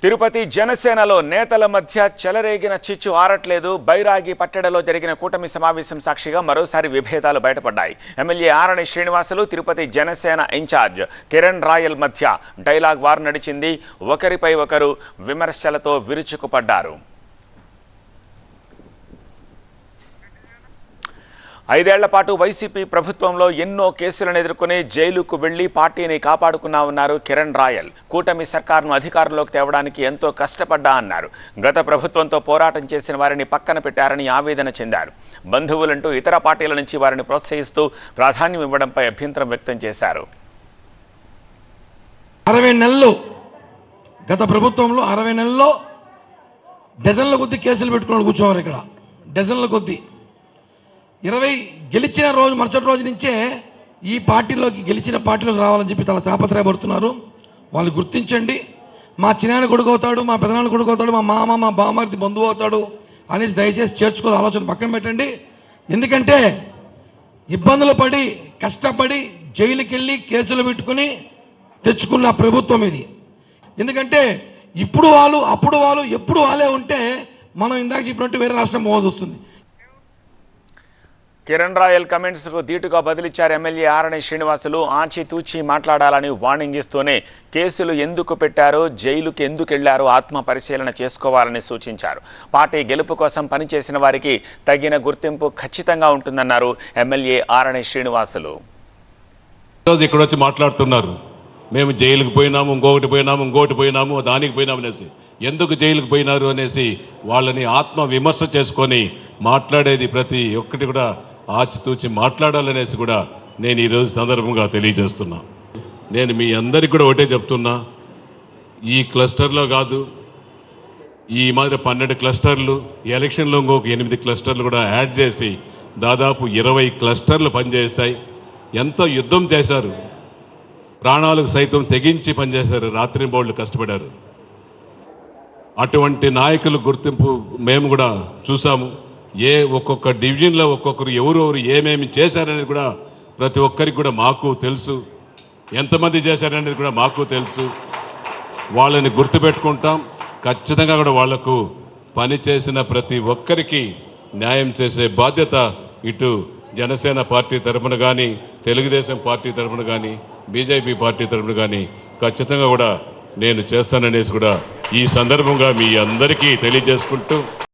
తిరుపతి జనసేనలో నేతల మధ్య చెలరేగిన చిచ్చు ఆరట్లేదు. బైరాగి పట్టెడలో జరిగిన కూటమి సమావేశం సాక్షిగా మరోసారి విభేదాలు బయటపడ్డాయి. ఎమ్మెల్యే ఆరణి శ్రీనివాసులు, తిరుపతి జనసేన ఇన్ఛార్జ్ కిరణ్ రాయల్ మధ్య డైలాగ్ వార్ నడిచింది. ఒకరిపై ఒకరు విమర్శలతో విరుచుకుపడ్డారు. 5 ఏళ్ల పాటు వైసీపీ ప్రభుత్వంలో ఎన్నో కేసులను ఎదుర్కొని జైలుకు వెళ్లి పార్టీని కాపాడుకున్నామన్నారు కిరణ్ రాయల్. కూటమి సర్కారును అధికారంలోకి తేవడానికి ఎంతో కష్టపడ్డా అన్నారు. గత ప్రభుత్వంతో పోరాటం చేసిన వారిని పక్కన పెట్టారని ఆవేదన చెందారు. బంధువులంటూ ఇతర పార్టీల నుంచి వారిని ప్రోత్సహిస్తూ ప్రాధాన్యం ఇవ్వడంపై అభ్యంతరం వ్యక్తం చేశారు. 60 నెలలు గత ప్రభుత్వంలో 60 నెలల్లో డజన్ల కొద్ది కేసులు పెట్టుకుని కూర్చోవాలి. ఇక్కడ డజన్ల కొద్ది 20 గెలిచిన రోజు మరుసటి రోజు నుంచే ఈ పార్టీలోకి గెలిచిన పార్టీలోకి రావాలని చెప్పి చాలా తాపత్రయపడుతున్నారు. వాళ్ళు గుర్తించండి. మా చిన్నాయన కొడుకు అవుతాడు, మా పెదనాన్న కొడుకు అవుతాడు, మా మామ మా బామ్మర్ది బంధువు అవుతాడు అనేసి దయచేసి చేర్చుకోవాలి. ఆలోచన పక్కన పెట్టండి. ఎందుకంటే ఇబ్బందులు పడి కష్టపడి జైలుకి వెళ్ళి కేసులు పెట్టుకుని తెచ్చుకున్న ప్రభుత్వం ఇది. ఎందుకంటే ఇప్పుడు వాళ్ళు అప్పుడు వాళ్ళు ఎప్పుడు వాళ్ళే ఉంటే మనం ఇందాక చెప్పినట్టు వేరే రాష్ట్రం పోవాల్సి వస్తుంది. కిరణ్ రాయల్ కమెంట్స్కు ధీటుగా బదిలిచ్చారు ఎమ్మెల్యే ఆరణి శ్రీనివాసులు. ఆచితూచి మాట్లాడాలని వార్నింగ్ ఇస్తూనే కేసులు ఎందుకు పెట్టారో, జైలుకి ఎందుకు వెళ్లారో ఆత్మ పరిశీలన చేసుకోవాలని సూచించారు. పార్టీ గెలుపు కోసం పనిచేసిన వారికి తగిన గుర్తింపు ఖచ్చితంగా ఉంటుందన్నారు ఎమ్మెల్యే ఆరణి శ్రీనివాసులు. ఈరోజు ఇక్కడ వచ్చి మాట్లాడుతున్నారు, మేము జైలుకు పోయినాము, ఇంకోటి పోయినాము, దానికి పోయినాము అనేసి. ఎందుకు జైలుకు పోయినారు అనేసి వాళ్ళని ఆత్మ విమర్శ చేసుకొని మాట్లాడేది ప్రతి ఒక్కటి కూడా ఆచితూచి మాట్లాడాలనేసి కూడా నేను ఈరోజు సందర్భంగా తెలియజేస్తున్నా. నేను మీ అందరికీ కూడా ఒకటే చెప్తున్నా, ఈ క్లస్టర్లో కాదు, ఈ మాదిరి 12 క్లస్టర్లు, ఎలక్షన్లో ఇంకొక 8 క్లస్టర్లు కూడా యాడ్ చేసి దాదాపు 20 క్లస్టర్లు పనిచేస్తాయి. ఎంతో యుద్ధం చేశారు, ప్రాణాలకు సైతం తెగించి పనిచేశారు, రాత్రింబౌళ్ళు కష్టపడారు. అటువంటి నాయకుల గుర్తింపు మేము కూడా చూసాము. ఒక్కొక్క డివిజన్లో ఒక్కొక్కరు ఎవరెవరు ఏమేమి చేశారనేది కూడా ప్రతి ఒక్కరికి కూడా మాకు తెలుసు. ఎంతమంది చేశారనేది కూడా మాకు తెలుసు. వాళ్ళని గుర్తుపెట్టుకుంటాం. ఖచ్చితంగా కూడా వాళ్లకు పని చేసిన ప్రతి ఒక్కరికి న్యాయం చేసే బాధ్యత ఇటు జనసేన పార్టీ తరఫున కానీ, తెలుగుదేశం పార్టీ తరఫున కానీ, బీజేపీ పార్టీ తరఫున కానీ ఖచ్చితంగా కూడా నేను చేస్తాననేసి కూడా ఈ సందర్భంగా మీ అందరికీ తెలియజేసుకుంటూ